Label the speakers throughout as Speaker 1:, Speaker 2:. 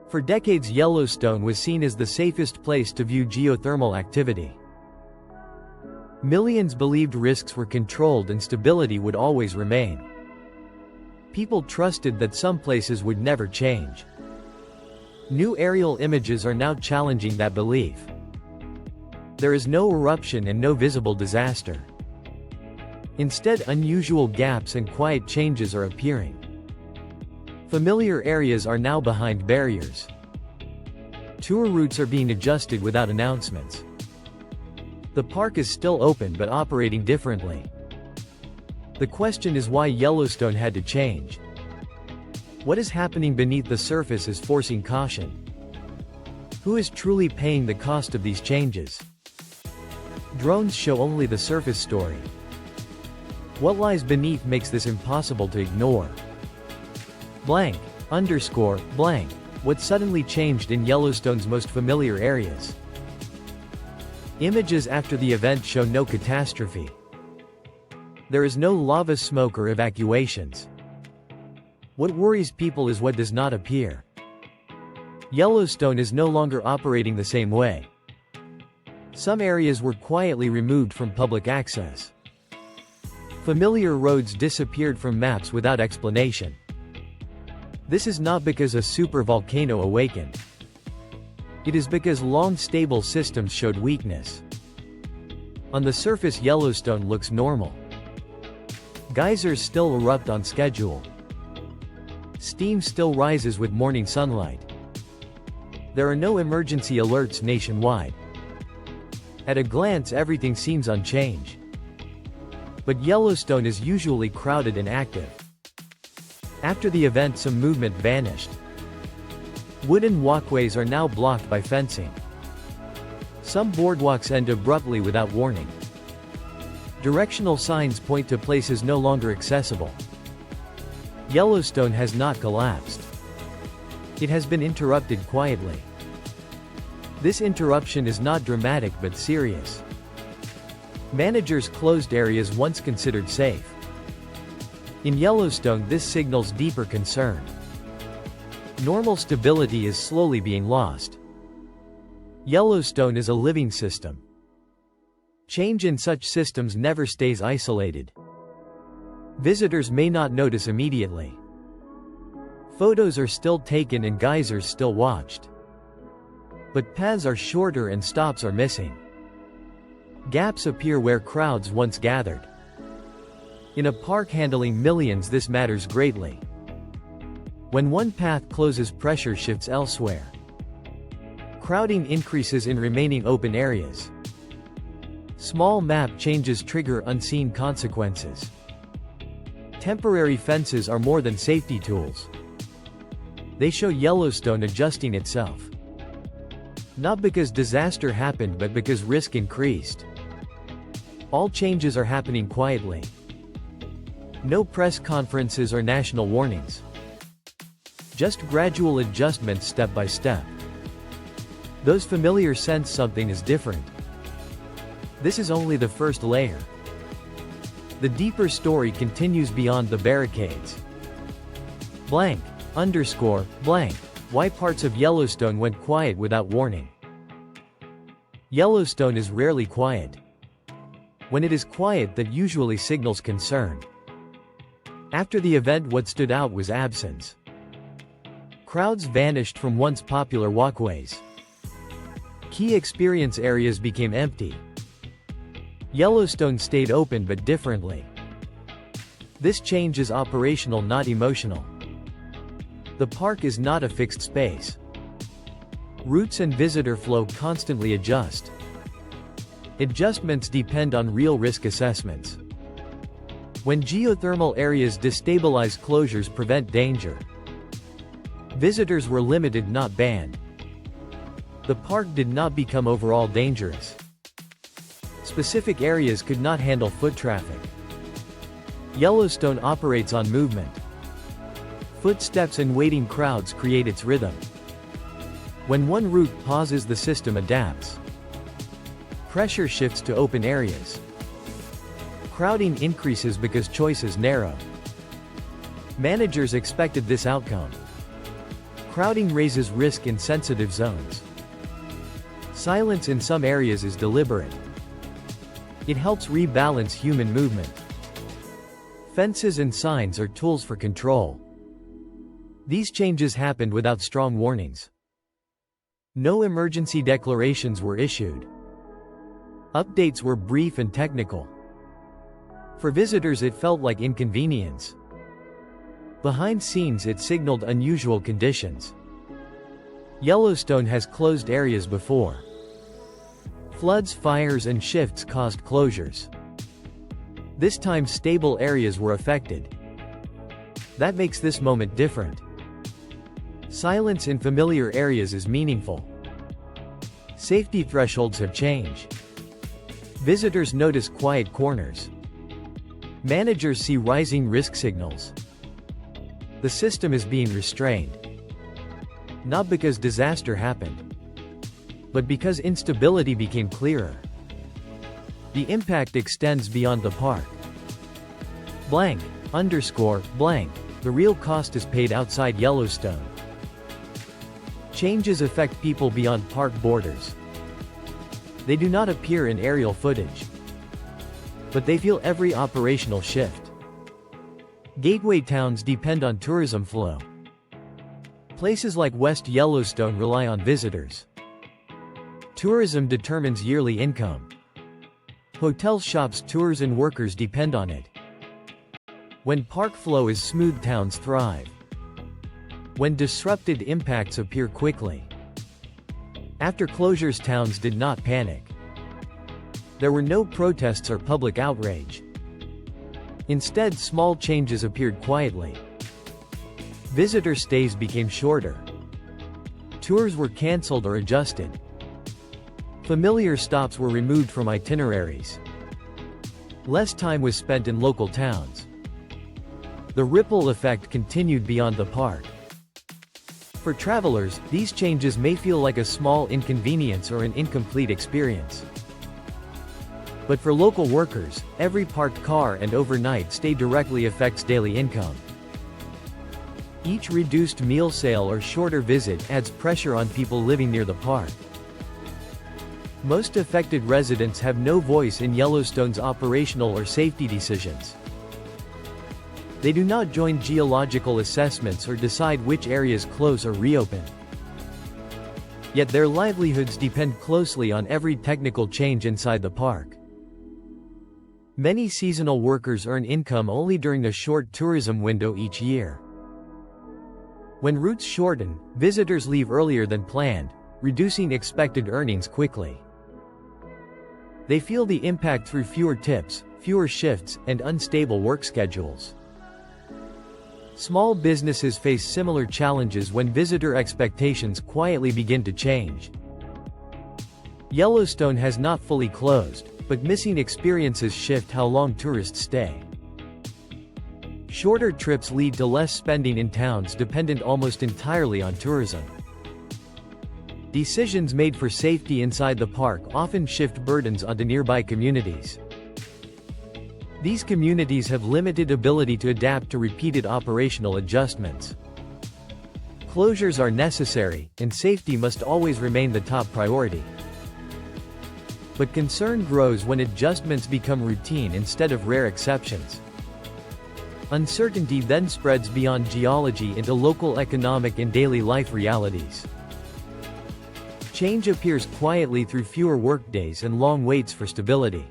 Speaker 1: For decades, Yellowstone was seen as the safest place to view geothermal activity. Millions believed risks were controlled and stability would always remain. People trusted that some places would never change. New aerial images are now challenging that belief. There is no eruption and no visible disaster. Instead, unusual gaps and quiet changes are appearing. Familiar areas are now behind barriers. Tour routes are being adjusted without announcements. The park is still open but operating differently. The question is why Yellowstone had to change. What is happening beneath the surface is forcing caution. Who is truly paying the cost of these changes? Drones show only the surface story. What lies beneath makes this impossible to ignore. Blank, underscore, blank. What suddenly changed in Yellowstone's most familiar areas? Images after the event show no catastrophe. There is no lava smoke or evacuations. What worries people is what does not appear. Yellowstone is no longer operating the same way. Some areas were quietly removed from public access. Familiar roads disappeared from maps without explanation. This is not because a supervolcano awakened. It is because long stable systems showed weakness. On the surface, Yellowstone looks normal. Geysers still erupt on schedule. Steam still rises with morning sunlight. There are no emergency alerts nationwide. At a glance, everything seems unchanged. But Yellowstone is usually crowded and active. After the event, some movement vanished. Wooden walkways are now blocked by fencing. Some boardwalks end abruptly without warning. Directional signs point to places no longer accessible. Yellowstone has not collapsed. It has been interrupted quietly. This interruption is not dramatic but serious. Managers closed areas once considered safe. In Yellowstone, this signals deeper concern. Normal stability is slowly being lost. Yellowstone is a living system. Change in such systems never stays isolated. Visitors may not notice immediately. Photos are still taken and geysers still watched. But paths are shorter and stops are missing. Gaps appear where crowds once gathered. In a park handling millions, this matters greatly. When one path closes, pressure shifts elsewhere. Crowding increases in remaining open areas. Small map changes trigger unseen consequences. Temporary fences are more than safety tools. They show Yellowstone adjusting itself. Not because disaster happened but because risk increased. All changes are happening quietly. No press conferences or national warnings. Just gradual adjustments step by step. Those familiar sense something is different. This is only the first layer. The deeper story continues beyond the barricades. Blank, underscore, blank. Why parts of Yellowstone went quiet without warning. Yellowstone is rarely quiet. When it is quiet, that usually signals concern. After the event, what stood out was absence. Crowds vanished from once popular walkways. Key experience areas became empty. Yellowstone stayed open but differently. This change is operational, not emotional. The park is not a fixed space. Routes and visitor flow constantly adjust. Adjustments depend on real risk assessments. When geothermal areas destabilize, closures prevent danger. Visitors were limited, not banned. The park did not become overall dangerous. Specific areas could not handle foot traffic. Yellowstone operates on movement. Footsteps and waiting crowds create its rhythm. When one route pauses, the system adapts. Pressure shifts to open areas. Crowding increases because choices narrow. Managers expected this outcome. Crowding raises risk in sensitive zones. Silence in some areas is deliberate. It helps rebalance human movement. Fences and signs are tools for control. These changes happened without strong warnings. No emergency declarations were issued. Updates were brief and technical. For visitors it felt like inconvenience. Behind scenes it signaled unusual conditions. Yellowstone has closed areas before. Floods, fires, and shifts caused closures. This time stable areas were affected. That makes this moment different. Silence in familiar areas is meaningful. Safety thresholds have changed. Visitors notice quiet corners. Managers see rising risk signals. The system is being restrained. Not because disaster happened, but because instability became clearer. The impact extends beyond the park. Blank, underscore, blank, the real cost is paid outside Yellowstone. Changes affect people beyond park borders. They do not appear in aerial footage, but they feel every operational shift. Gateway towns depend on tourism flow. Places like West Yellowstone rely on visitors. Tourism determines yearly income. Hotels, shops, tours, and workers depend on it. When park flow is smooth, towns thrive. When disrupted, impacts appear quickly. After closures, towns did not panic. There were no protests or public outrage. Instead, small changes appeared quietly. Visitor stays became shorter. Tours were canceled or adjusted. Familiar stops were removed from itineraries. Less time was spent in local towns. The ripple effect continued beyond the park. For travelers, these changes may feel like a small inconvenience or an incomplete experience. But for local workers, every parked car and overnight stay directly affects daily income. Each reduced meal sale or shorter visit adds pressure on people living near the park. Most affected residents have no voice in Yellowstone's operational or safety decisions. They do not join geological assessments or decide which areas close or reopen. Yet their livelihoods depend closely on every technical change inside the park. Many seasonal workers earn income only during a short tourism window each year. When routes shorten, visitors leave earlier than planned, reducing expected earnings quickly. They feel the impact through fewer tips, fewer shifts, and unstable work schedules. Small businesses face similar challenges when visitor expectations quietly begin to change. Yellowstone has not fully closed, but missing experiences shift how long tourists stay. Shorter trips lead to less spending in towns dependent almost entirely on tourism. Decisions made for safety inside the park often shift burdens onto nearby communities. These communities have limited ability to adapt to repeated operational adjustments. Closures are necessary, and safety must always remain the top priority. But concern grows when adjustments become routine instead of rare exceptions. Uncertainty then spreads beyond geology into local economic and daily life realities. Change appears quietly through fewer workdays and long waits for stability.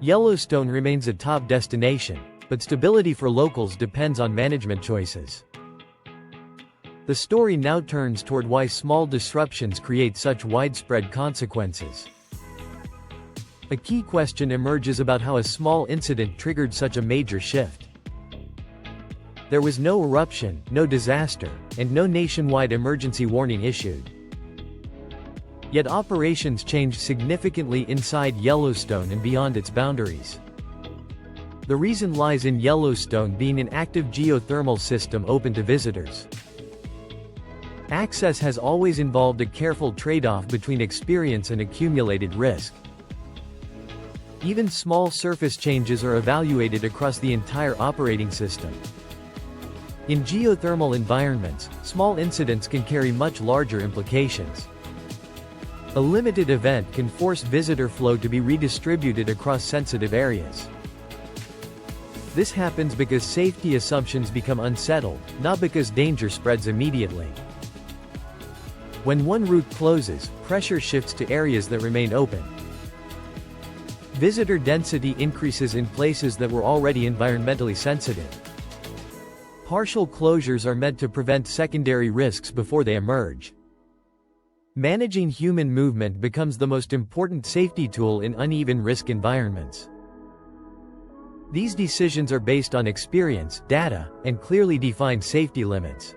Speaker 1: Yellowstone remains a top destination, but stability for locals depends on management choices. The story now turns toward why small disruptions create such widespread consequences. A key question emerges about how a small incident triggered such a major shift. There was no eruption, no disaster, and no nationwide emergency warning issued. Yet operations changed significantly inside Yellowstone and beyond its boundaries. The reason lies in Yellowstone being an active geothermal system open to visitors. Access has always involved a careful trade-off between experience and accumulated risk. Even small surface changes are evaluated across the entire operating system. In geothermal environments, small incidents can carry much larger implications. A limited event can force visitor flow to be redistributed across sensitive areas. This happens because safety assumptions become unsettled, not because danger spreads immediately. When one route closes, pressure shifts to areas that remain open. Visitor density increases in places that were already environmentally sensitive. Partial closures are meant to prevent secondary risks before they emerge. Managing human movement becomes the most important safety tool in uneven risk environments. These decisions are based on experience, data, and clearly defined safety limits.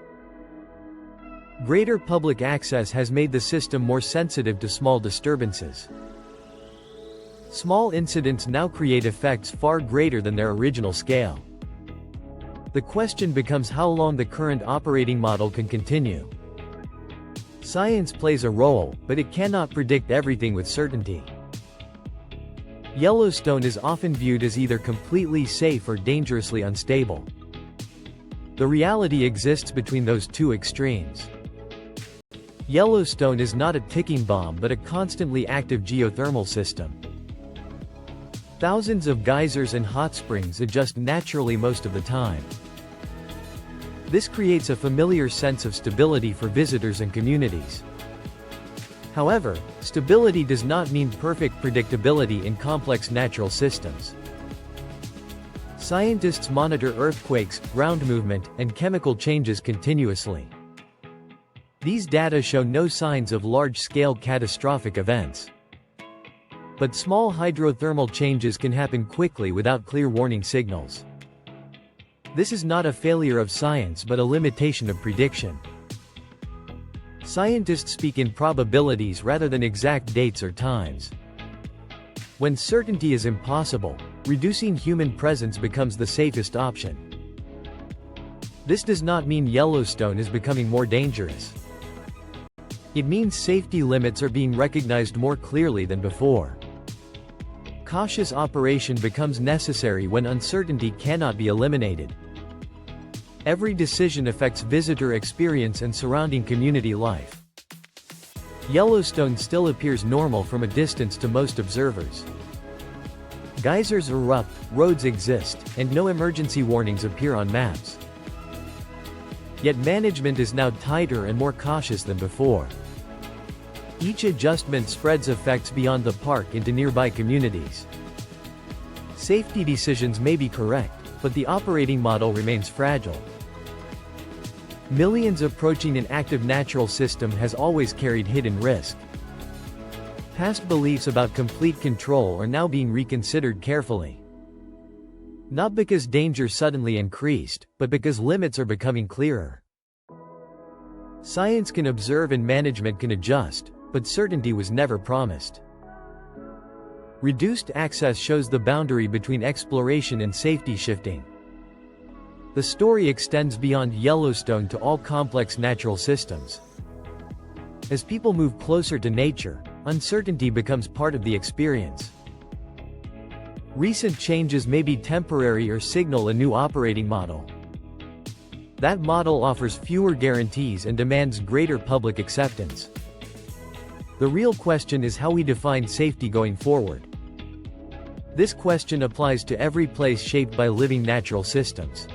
Speaker 1: Greater public access has made the system more sensitive to small disturbances. Small incidents now create effects far greater than their original scale. The question becomes how long the current operating model can continue. Science plays a role, but it cannot predict everything with certainty. Yellowstone is often viewed as either completely safe or dangerously unstable. The reality exists between those two extremes. Yellowstone is not a ticking bomb but a constantly active geothermal system. Thousands of geysers and hot springs adjust naturally most of the time. This creates a familiar sense of stability for visitors and communities. However, stability does not mean perfect predictability in complex natural systems. Scientists monitor earthquakes, ground movement, and chemical changes continuously. These data show no signs of large-scale catastrophic events. But small hydrothermal changes can happen quickly without clear warning signals. This is not a failure of science but a limitation of prediction. Scientists speak in probabilities rather than exact dates or times. When certainty is impossible, reducing human presence becomes the safest option. This does not mean Yellowstone is becoming more dangerous. It means safety limits are being recognized more clearly than before. Cautious operation becomes necessary when uncertainty cannot be eliminated. Every decision affects visitor experience and surrounding community life. Yellowstone still appears normal from a distance to most observers. Geysers erupt, roads exist, and no emergency warnings appear on maps. Yet management is now tighter and more cautious than before. Each adjustment spreads effects beyond the park into nearby communities. Safety decisions may be correct, but the operating model remains fragile. Millions approaching an active natural system has always carried hidden risk. Past beliefs about complete control are now being reconsidered carefully. Not because danger suddenly increased, but because limits are becoming clearer. Science can observe and management can adjust, but certainty was never promised. Reduced access shows the boundary between exploration and safety shifting. The story extends beyond Yellowstone to all complex natural systems. As people move closer to nature, uncertainty becomes part of the experience. Recent changes may be temporary or signal a new operating model. That model offers fewer guarantees and demands greater public acceptance. The real question is how we define safety going forward. This question applies to every place shaped by living natural systems.